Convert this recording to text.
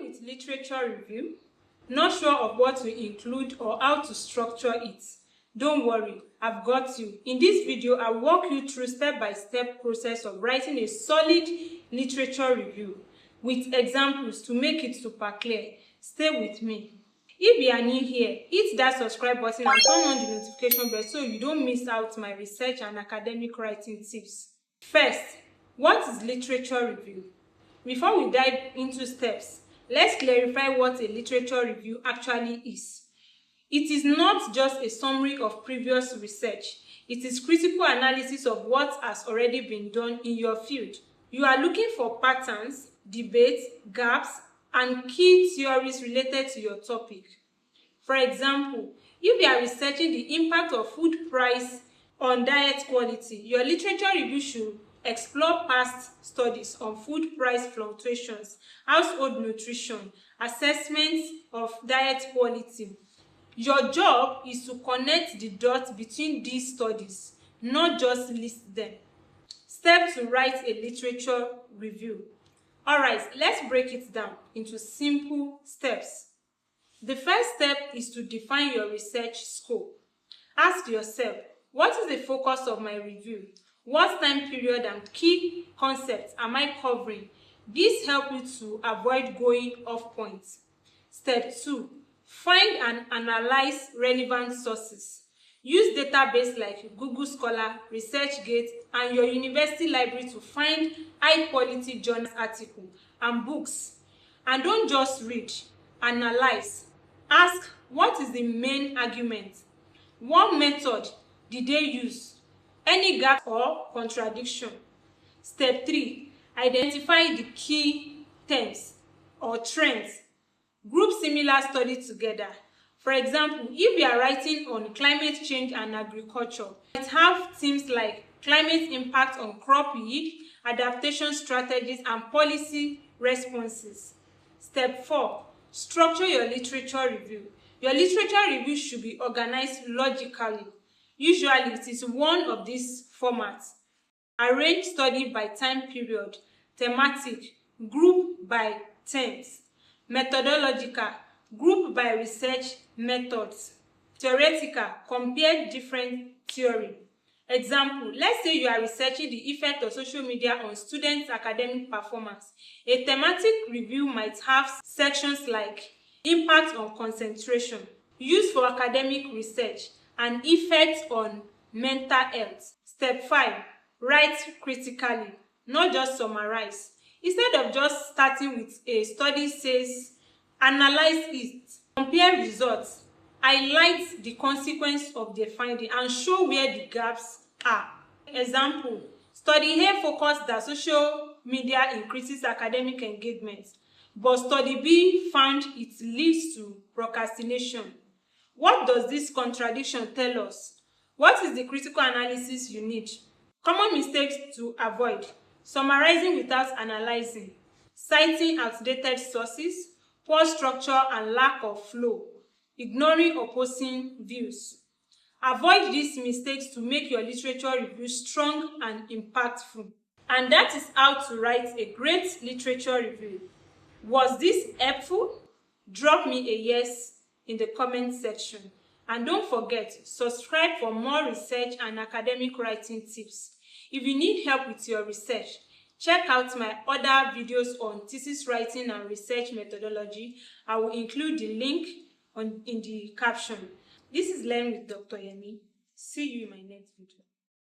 Struggling with literature review? Not sure of what to include or how to structure it? Don't worry, I've got you. In this video, I'll walk you through step-by-step process of writing a solid literature review with examples to make it super clear. Stay with me. If you are new here, hit that subscribe button and turn on the notification bell so you don't miss out my research and academic writing tips. First, what is literature review? Before we dive into steps, let's clarify what a literature review actually is. It is not just a summary of previous research. It is critical analysis of what has already been done in your field. You are looking for patterns, debates, gaps, and key theories related to your topic. For example, if you are researching the impact of food price on diet quality, your literature review should explore past studies on food price fluctuations, household nutrition, assessments of diet quality. Your job is to connect the dots between these studies, not just list them. Step to write a literature review. Alright, let's break it down into simple steps. The first step is to define your research scope. Ask yourself, what is the focus of my review? What time period and key concepts am I covering? This helps you to avoid going off point. Step 2. Find and analyze relevant sources. Use databases like Google Scholar, ResearchGate, and your university library to find high-quality journal articles and books. And don't just read, analyze. Ask, what is the main argument? What method did they use? Any gap or contradiction? Step 3. Identify the key themes or trends. Group similar studies together. For example, if you are writing on climate change and agriculture, you might have themes like climate impact on crop yield, adaptation strategies, and policy responses. Step 4. Structure your literature review. Your literature review should be organized logically. Usually, it is one of these formats. Arrange study by time period, thematic, group by themes, methodological, group by research methods, theoretical, compare different theory. Example, let's say you are researching the effect of social media on students' academic performance. A thematic review might have sections like impact on concentration, use for academic research, and effects on mental health. Step 5. Write critically, not just summarize. Instead of just starting with a study says, analyze it, compare results, highlight the consequence of the finding, and show where the gaps are. Example, study A focused that social media increases academic engagement, but study B found it leads to procrastination. What does this contradiction tell us? What is the critical analysis you need? Common mistakes to avoid: summarizing without analyzing, citing outdated sources, poor structure and lack of flow, ignoring opposing views. Avoid these mistakes to make your literature review strong and impactful. And that is how to write a great literature review. Was this helpful? Drop me a yes in the comment section. And don't forget, subscribe for more research and academic writing tips. If you need help with your research, check out my other videos on thesis writing and research methodology. I will include the link in the caption. This is Learn with Dr. Yemi. See you in my next video.